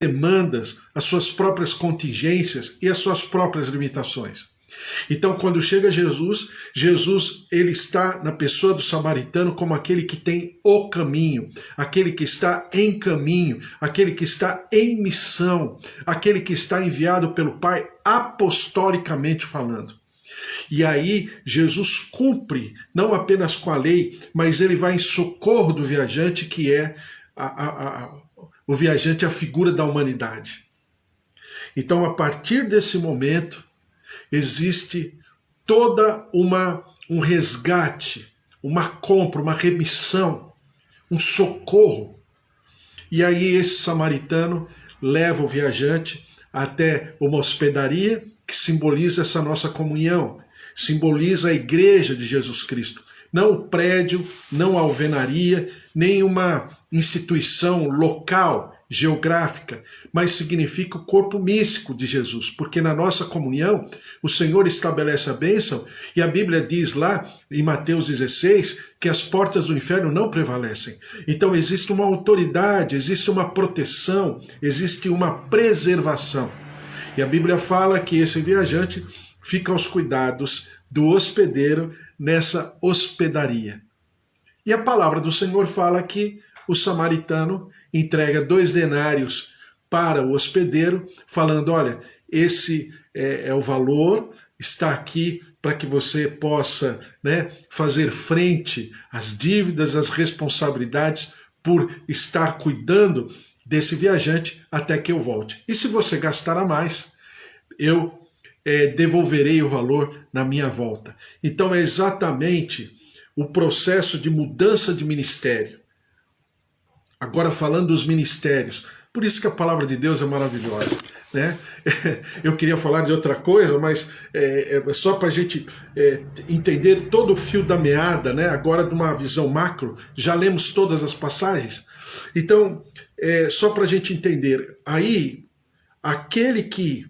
demandas, as suas próprias contingências e as suas próprias limitações. Então, quando chega Jesus, ele está na pessoa do samaritano como aquele que tem o caminho, aquele que está em caminho, aquele que está em missão, aquele que está enviado pelo Pai apostolicamente falando. E aí Jesus cumpre, não apenas com a lei, mas ele vai em socorro do viajante, que é o viajante, a figura da humanidade. Então, a partir desse momento, existe toda um resgate, uma compra, uma remissão, um socorro. E aí esse samaritano leva o viajante até uma hospedaria que simboliza essa nossa comunhão, simboliza a igreja de Jesus Cristo. Não o prédio, não a alvenaria, nem uma instituição local, geográfica, mas significa o corpo místico de Jesus, porque na nossa comunhão o Senhor estabelece a bênção e a Bíblia diz lá em Mateus 16 que as portas do inferno não prevalecem. Então existe uma autoridade, existe uma proteção, existe uma preservação. E a Bíblia fala que esse viajante fica aos cuidados do hospedeiro nessa hospedaria. E a palavra do Senhor fala que o samaritano entrega 2 denários para o hospedeiro, falando, olha, esse é o valor, está aqui para que você possa, fazer frente às dívidas, às responsabilidades por estar cuidando desse viajante até que eu volte. E se você gastar a mais, eu devolverei o valor na minha volta. Então é exatamente o processo de mudança de ministério. Agora falando dos ministérios, por isso que a palavra de Deus é maravilhosa, né? Eu queria falar de outra coisa, mas só para a gente entender todo o fio da meada, né? Agora de uma visão macro, já lemos todas as passagens. Então, só para a gente entender, aí aquele que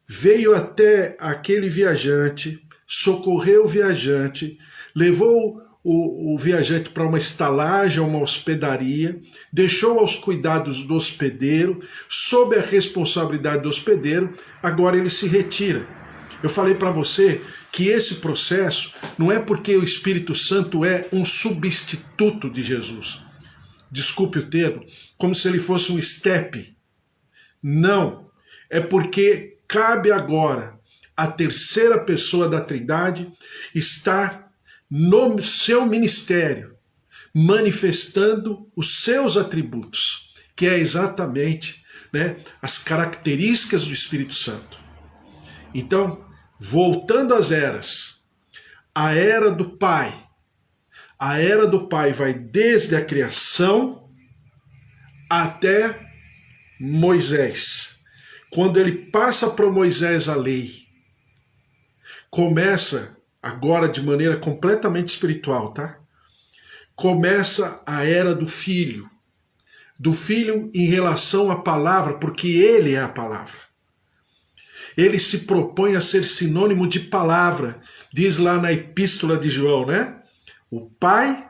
veio até aquele viajante, socorreu o viajante, levou o viajante para uma estalagem, uma hospedaria, deixou aos cuidados do hospedeiro, sob a responsabilidade do hospedeiro, agora ele se retira. Eu falei para você que esse processo não é porque o Espírito Santo é um substituto de Jesus. Desculpe o termo, como se ele fosse um estepe. Não, é porque cabe agora a terceira pessoa da Trindade estar no seu ministério, manifestando os seus atributos, que é exatamente as características do Espírito Santo. Então, voltando às eras, a era do Pai vai desde a criação até Moisés. Quando ele passa para Moisés a lei, começa agora de maneira completamente espiritual, tá? Começa a era do Filho em relação à palavra, porque ele é a palavra. Ele se propõe a ser sinônimo de palavra, diz lá na epístola de João, né? O Pai,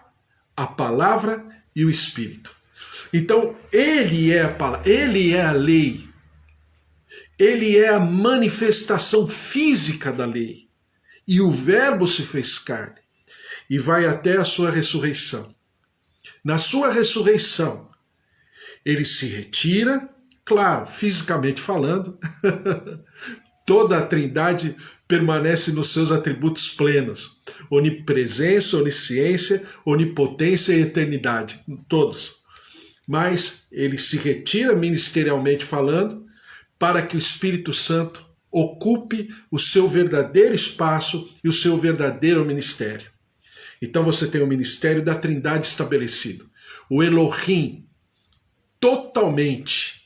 a palavra e o Espírito. Então, ele é a palavra, ele é a lei. Ele é a manifestação física da lei. E o Verbo se fez carne e vai até a sua ressurreição. Na sua ressurreição, ele se retira, claro, fisicamente falando, toda a Trindade permanece nos seus atributos plenos. Onipresença, onisciência, onipotência e eternidade, todos. Mas ele se retira ministerialmente falando para que o Espírito Santo ocupe o seu verdadeiro espaço e o seu verdadeiro ministério. Então você tem o ministério da Trindade estabelecido. O Elohim, totalmente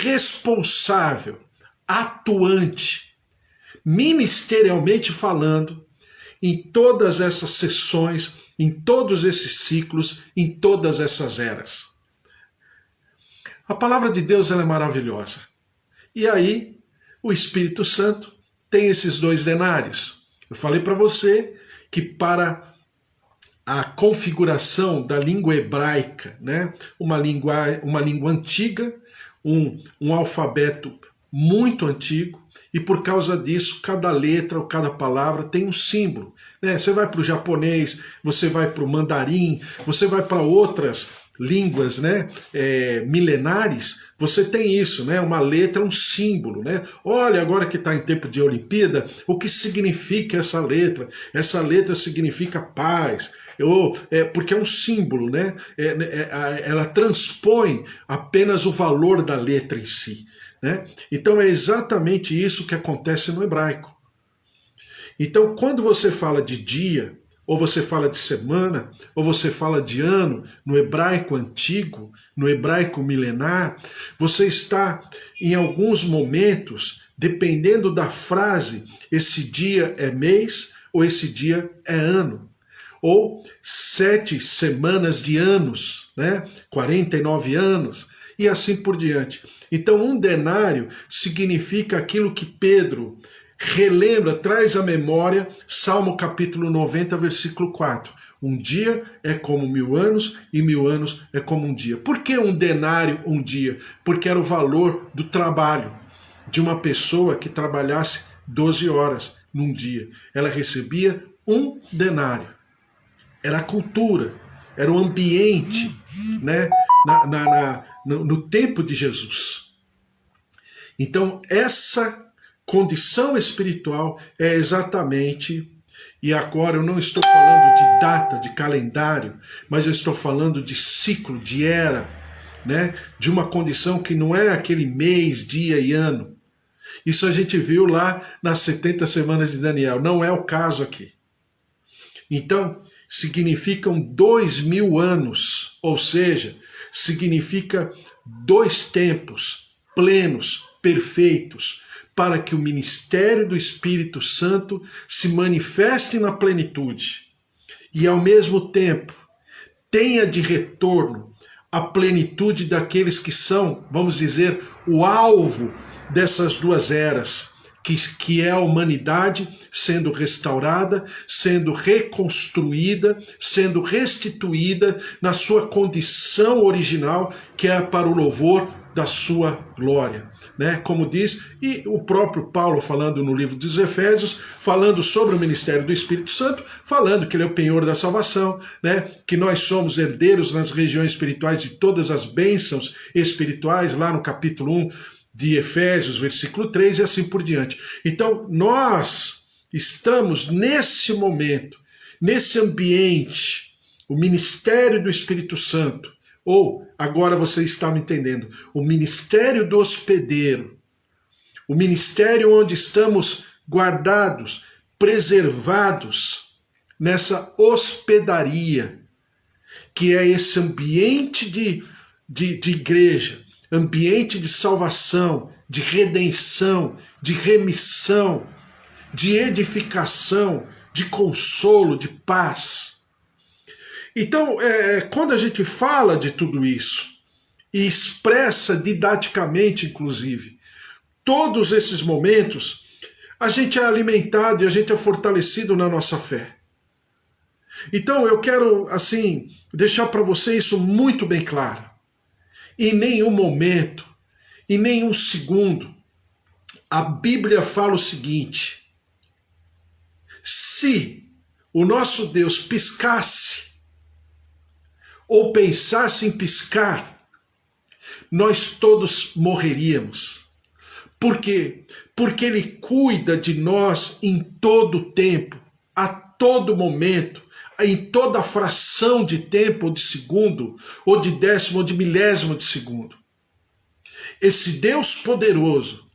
responsável, atuante, ministerialmente falando, em todas essas sessões, em todos esses ciclos, em todas essas eras. A palavra de Deus ela é maravilhosa. E aí, o Espírito Santo tem esses 2 denários. Eu falei para você que para a configuração da língua hebraica, uma língua antiga, um alfabeto muito antigo, e por causa disso, cada letra ou cada palavra tem um símbolo, né? Você vai para o japonês, você vai para o mandarim, você vai para outras línguas, né, milenares, você tem isso, né, uma letra, um símbolo, né? Olha, agora que está em tempo de Olimpíada, o que significa essa letra? Essa letra significa paz, porque é um símbolo, né? Ela transpõe apenas o valor da letra em si, né? Então é exatamente isso que acontece no hebraico. Então, quando você fala de dia, ou você fala de semana, ou você fala de ano, no hebraico antigo, no hebraico milenar, você está, em alguns momentos, dependendo da frase, esse dia é mês, ou esse dia é ano. Ou 7 semanas de anos, né? 49 anos, e assim por diante. Então, um denário significa aquilo que Pedro relembra, traz à memória, Salmo capítulo 90, versículo 4. Um dia é como 1000 anos, e 1000 anos é como um dia. Por que um denário um dia? Porque era o valor do trabalho de uma pessoa que trabalhasse 12 horas num dia. Ela recebia um denário. Era a cultura, era o ambiente, né, no tempo de Jesus. Então, essa condição espiritual é exatamente, e agora eu não estou falando de data, de calendário, mas eu estou falando de ciclo, de era, né, de uma condição que não é aquele mês, dia e ano. Isso a gente viu lá nas 70 semanas de Daniel, não é o caso aqui. Então, significam 2000 anos, ou seja, significa 2 tempos plenos, perfeitos, para que o ministério do Espírito Santo se manifeste na plenitude e, ao mesmo tempo, tenha de retorno a plenitude daqueles que são, vamos dizer, o alvo dessas 2 eras, que é a humanidade sendo restaurada, sendo reconstruída, sendo restituída na sua condição original, que é para o louvor da sua glória, né? Como diz, e o próprio Paulo falando no livro dos Efésios, falando sobre o ministério do Espírito Santo, falando que ele é o penhor da salvação, né? Que nós somos herdeiros nas regiões espirituais de todas as bênçãos espirituais, lá no capítulo 1 de Efésios, versículo 3, e assim por diante. Então, nós estamos nesse momento, nesse ambiente, o ministério do Espírito Santo, ou, agora você está me entendendo, o ministério do hospedeiro, o ministério onde estamos guardados, preservados nessa hospedaria, que é esse ambiente de igreja, ambiente de salvação, de redenção, de remissão, de edificação, de consolo, de paz. Então, quando a gente fala de tudo isso, e expressa didaticamente, inclusive, todos esses momentos, a gente é alimentado e a gente é fortalecido na nossa fé. Então, eu quero, assim, deixar para você isso muito bem claro. Em nenhum momento, em nenhum segundo, a Bíblia fala o seguinte: se o nosso Deus piscasse, ou pensasse em piscar, nós todos morreríamos. Por quê? Porque Ele cuida de nós em todo o tempo, a todo momento, em toda fração de tempo, ou de segundo, ou de décimo, ou de milésimo de segundo. Esse Deus poderoso,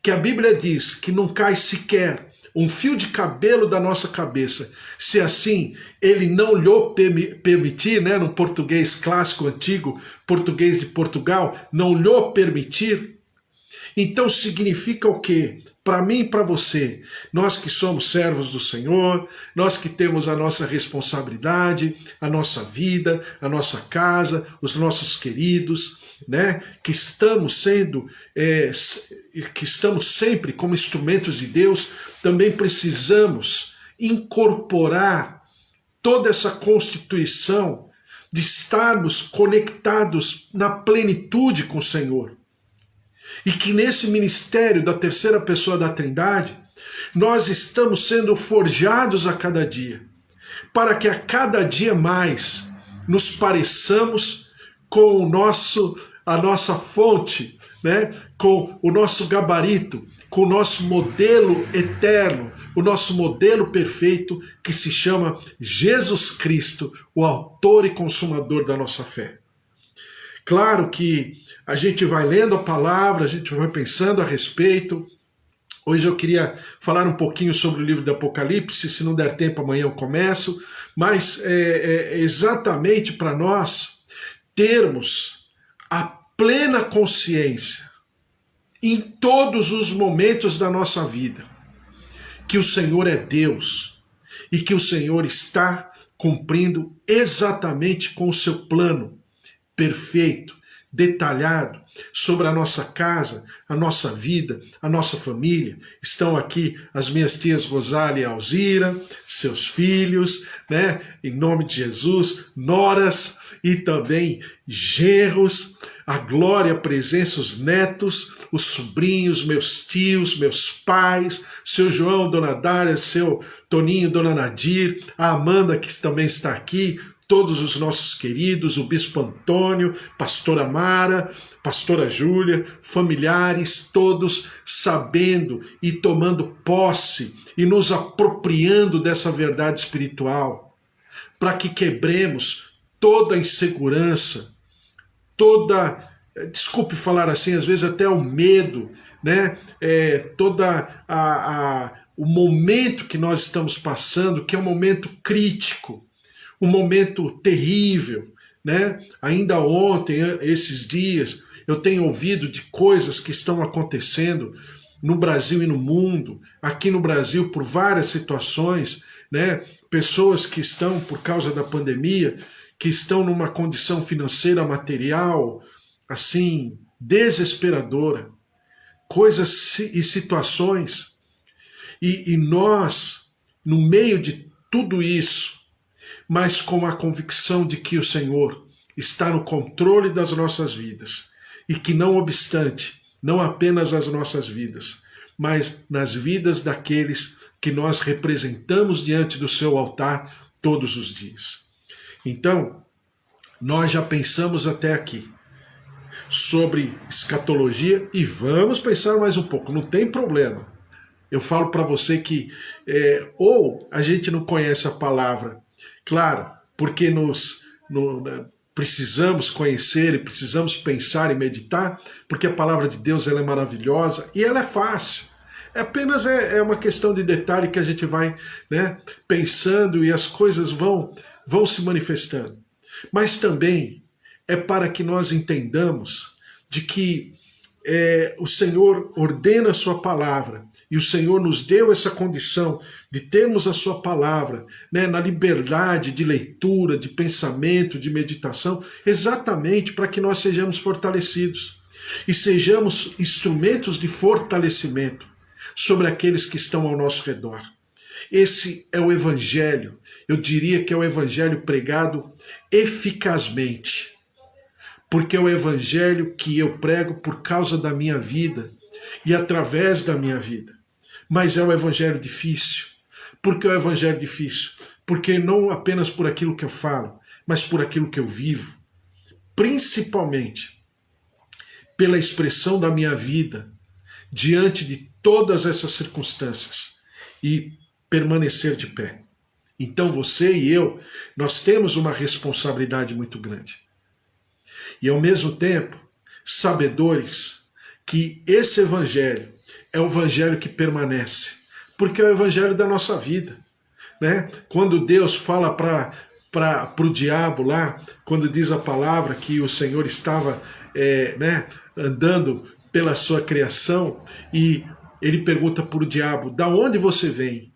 que a Bíblia diz que não cai sequer um fio de cabelo da nossa cabeça, se assim Ele não lhe permitir, né, no português clássico, antigo, português de Portugal, não lhe permitir, então significa o quê? Para mim e para você, nós que somos servos do Senhor, nós que temos a nossa responsabilidade, a nossa vida, a nossa casa, os nossos queridos, né, que estamos sempre como instrumentos de Deus, também precisamos incorporar toda essa constituição de estarmos conectados na plenitude com o Senhor. E que nesse ministério da terceira pessoa da Trindade, nós estamos sendo forjados a cada dia, para que a cada dia mais nos pareçamos com a nossa fonte, né? Com o nosso gabarito, com o nosso modelo eterno, o nosso modelo perfeito, que se chama Jesus Cristo, o autor e consumador da nossa fé. Claro que a gente vai lendo a palavra, a gente vai pensando a respeito. Hoje eu queria falar um pouquinho sobre o livro do Apocalipse, se não der tempo amanhã eu começo, mas exatamente para nós termos a plena consciência em todos os momentos da nossa vida que o Senhor é Deus e que o Senhor está cumprindo exatamente com o seu plano perfeito, detalhado sobre a nossa casa, a nossa vida, a nossa família. Estão aqui as minhas tias Rosália e Alzira, seus filhos, né? Em nome de Jesus, noras e também genros, a Glória, a presença, os netos, os sobrinhos, meus tios, meus pais, seu João, dona Dária, seu Toninho, dona Nadir, a Amanda, que também está aqui, todos os nossos queridos, o Bispo Antônio, pastora Mara, pastora Júlia, familiares, todos sabendo e tomando posse e nos apropriando dessa verdade espiritual, para que quebremos toda a insegurança, desculpe falar assim, às vezes até o medo, né? O momento que nós estamos passando, que é um momento crítico, um momento terrível, né? Ainda ontem, esses dias, eu tenho ouvido de coisas que estão acontecendo no Brasil e no mundo. Aqui no Brasil, por várias situações, né? Pessoas que estão, por causa da pandemia, que estão numa condição financeira, material, assim, desesperadora. Coisas e situações. E nós, no meio de tudo isso, mas com a convicção de que o Senhor está no controle das nossas vidas e que, não obstante, não apenas as nossas vidas, mas nas vidas daqueles que nós representamos diante do seu altar todos os dias. Então, nós já pensamos até aqui sobre escatologia e vamos pensar mais um pouco, não tem problema. Eu falo para você que ou a gente não conhece a palavra, claro, porque precisamos conhecer e precisamos pensar e meditar, porque a palavra de Deus ela é maravilhosa e ela é fácil. Apenas uma questão de detalhe que a gente vai, né, pensando e as coisas vão se manifestando. Mas também é para que nós entendamos de que o Senhor ordena a sua palavra e o Senhor nos deu essa condição de termos a sua palavra, né, na liberdade de leitura, de pensamento, de meditação, exatamente para que nós sejamos fortalecidos e sejamos instrumentos de fortalecimento sobre aqueles que estão ao nosso redor. Esse é o Evangelho, eu diria que é o Evangelho pregado eficazmente, porque é o Evangelho que eu prego por causa da minha vida e através da minha vida. Mas é um Evangelho difícil. Por que é um Evangelho difícil? Porque não apenas por aquilo que eu falo, mas por aquilo que eu vivo. Principalmente pela expressão da minha vida diante de todas essas circunstâncias e permanecer de pé. Então você e eu, nós temos uma responsabilidade muito grande. E ao mesmo tempo, sabedores que esse Evangelho é o Evangelho que permanece, porque é o Evangelho da nossa vida, né? Quando Deus fala para o diabo lá, quando diz a palavra que o Senhor estava andando pela sua criação e ele pergunta para o diabo, da onde você vem?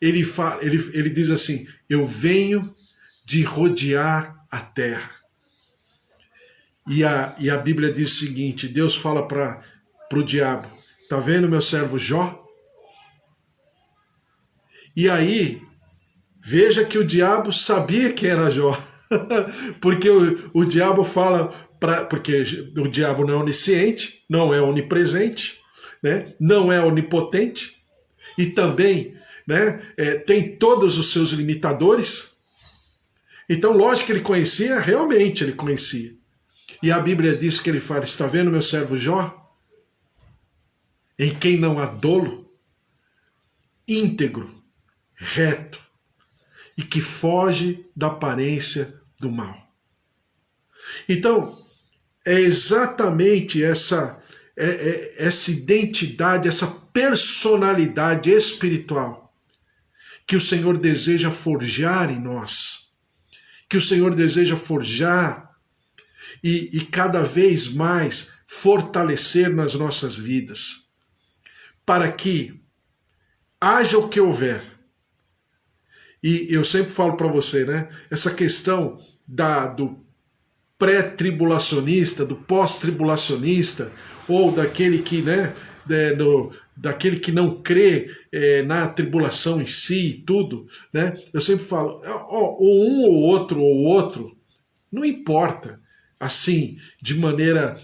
Ele diz assim, eu venho de rodear a terra. E a Bíblia diz o seguinte, Deus fala para o diabo, tá vendo meu servo Jó? E aí, veja que o diabo sabia que era Jó. Porque o diabo fala, porque o diabo não é onisciente, não é onipresente, né? Não é onipotente, e também, né, tem todos os seus limitadores. Então, lógico que ele conhecia, realmente ele conhecia. E a Bíblia diz que ele fala, está vendo meu servo Jó? Em quem não há dolo, íntegro, reto, e que foge da aparência do mal. Então, é exatamente essa identidade, essa personalidade espiritual que o Senhor deseja forjar em nós, que o Senhor deseja forjar e cada vez mais fortalecer nas nossas vidas, para que haja o que houver. E eu sempre falo para você, né? Essa questão do pré-tribulacionista, do pós-tribulacionista, ou daquele que, né, daquele que não crê na tribulação em si e tudo, né? Eu sempre falo, ou um ou outro, não importa, assim, de maneira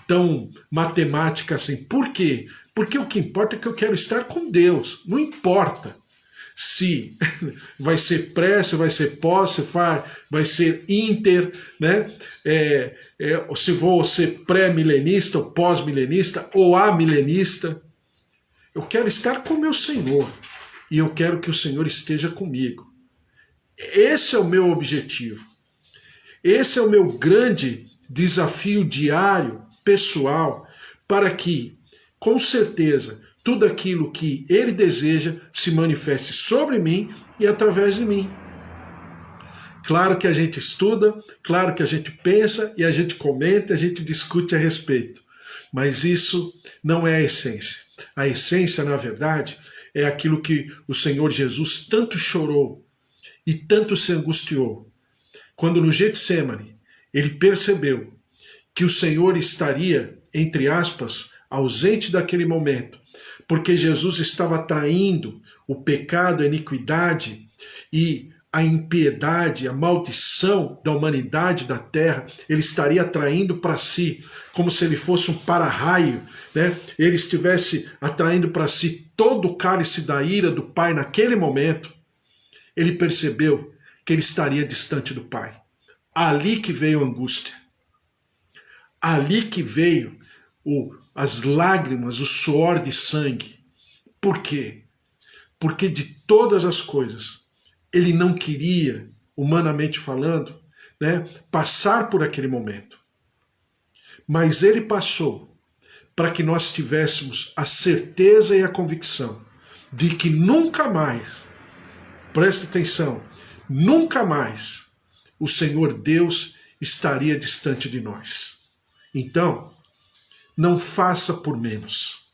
tão matemática assim. Por quê? Porque o que importa é que eu quero estar com Deus, não importa se vai ser pré, se vai ser pós, se vai ser inter, né? Se vou ser pré-milenista, ou pós-milenista, ou amilenista. Eu quero estar com o meu Senhor e eu quero que o Senhor esteja comigo. Esse é o meu objetivo. Esse é o meu grande desafio diário, pessoal, para que, com certeza, tudo aquilo que Ele deseja se manifeste sobre mim e através de mim. Claro que a gente estuda, claro que a gente pensa e a gente comenta, a gente discute a respeito. Mas isso não é a essência. A essência, na verdade, é aquilo que o Senhor Jesus tanto chorou e tanto se angustiou. Quando no Getsêmani ele percebeu que o Senhor estaria, entre aspas, ausente daquele momento, porque Jesus estava traindo o pecado, a iniquidade e a impiedade, a maldição da humanidade da terra, ele estaria atraindo para si, como se ele fosse um para-raio, né? Ele estivesse atraindo para si todo o cálice da ira do Pai naquele momento. Ele percebeu que ele estaria distante do Pai. Ali que veio a angústia. Ali que veio as lágrimas, o suor de sangue. Por quê? Porque de todas as coisas, ele não queria, humanamente falando, né, passar por aquele momento. Mas ele passou para que nós tivéssemos a certeza e a convicção de que nunca mais, preste atenção, nunca mais o Senhor Deus estaria distante de nós. Então, não faça por menos.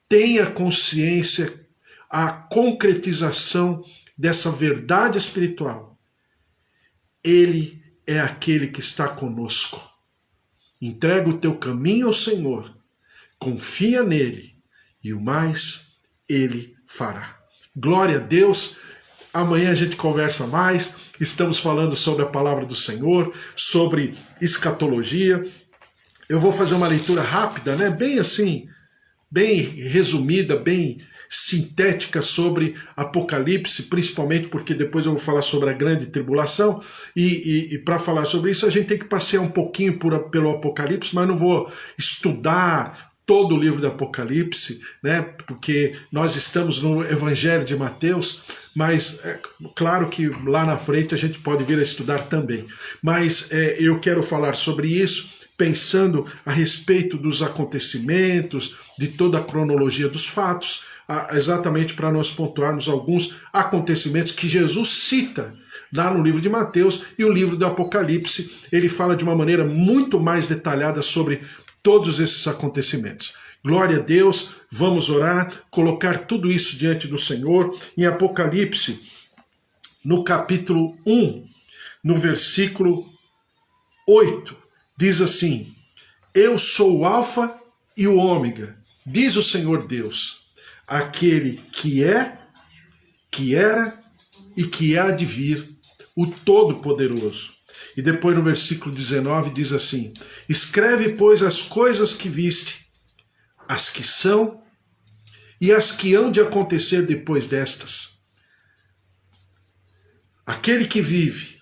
Tenha consciência, a concretização dessa verdade espiritual. Ele é aquele que está conosco. Entrega o teu caminho ao Senhor, confia nele e o mais ele fará. Glória a Deus. Amanhã a gente conversa mais. Estamos falando sobre a palavra do Senhor, sobre escatologia. Eu vou fazer uma leitura rápida, né? Bem assim, bem resumida, bem sintética sobre Apocalipse, principalmente porque depois eu vou falar sobre a grande tribulação, e para falar sobre isso a gente tem que passear um pouquinho pelo Apocalipse, mas não vou estudar todo o livro do Apocalipse, né? Porque nós estamos no Evangelho de Mateus, mas é claro que lá na frente a gente pode vir a estudar também. Mas eu quero falar sobre isso, pensando a respeito dos acontecimentos, de toda a cronologia dos fatos, exatamente para nós pontuarmos alguns acontecimentos que Jesus cita lá no livro de Mateus, e o livro do Apocalipse, ele fala de uma maneira muito mais detalhada sobre todos esses acontecimentos. Glória a Deus, vamos orar, colocar tudo isso diante do Senhor. Em Apocalipse, no capítulo 1, no versículo 8, diz assim: Eu sou o Alfa e o Ômega, diz o Senhor Deus, aquele que é, que era e que há de vir, o Todo-Poderoso. E depois no versículo 19 diz assim: escreve, pois, as coisas que viste, as que são e as que hão de acontecer depois destas. Aquele que vive,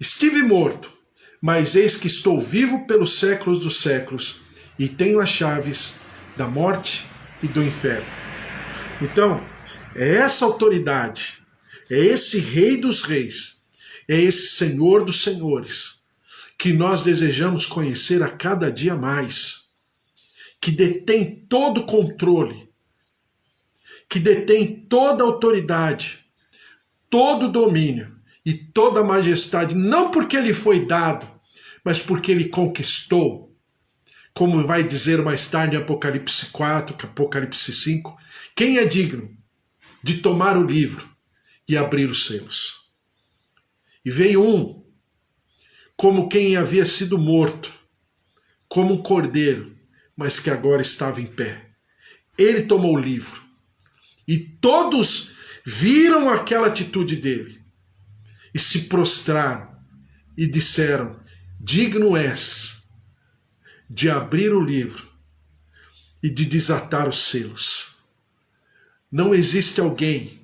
estive morto, mas eis que estou vivo pelos séculos dos séculos e tenho as chaves da morte e do inferno. Então, é essa autoridade, é esse Rei dos Reis, é esse Senhor dos Senhores, que nós desejamos conhecer a cada dia mais, que detém todo o controle, que detém toda a autoridade, todo o domínio e toda a majestade, não porque lhe foi dado, mas porque ele conquistou. Como vai dizer mais tarde em Apocalipse 4, Apocalipse 5, quem é digno de tomar o livro e abrir os selos? E veio um, como quem havia sido morto, como um cordeiro, mas que agora estava em pé. Ele tomou o livro. E todos viram aquela atitude dele e se prostraram e disseram: digno és de abrir o livro e de desatar os selos. Não existe alguém,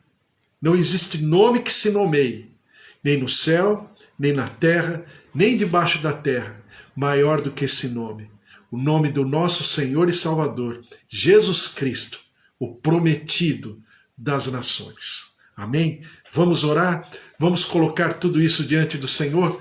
não existe nome que se nomeie, nem no céu, nem na terra, nem debaixo da terra, maior do que esse nome. O nome do nosso Senhor e Salvador, Jesus Cristo, o prometido das nações. Amém? Vamos orar? Vamos colocar tudo isso diante do Senhor?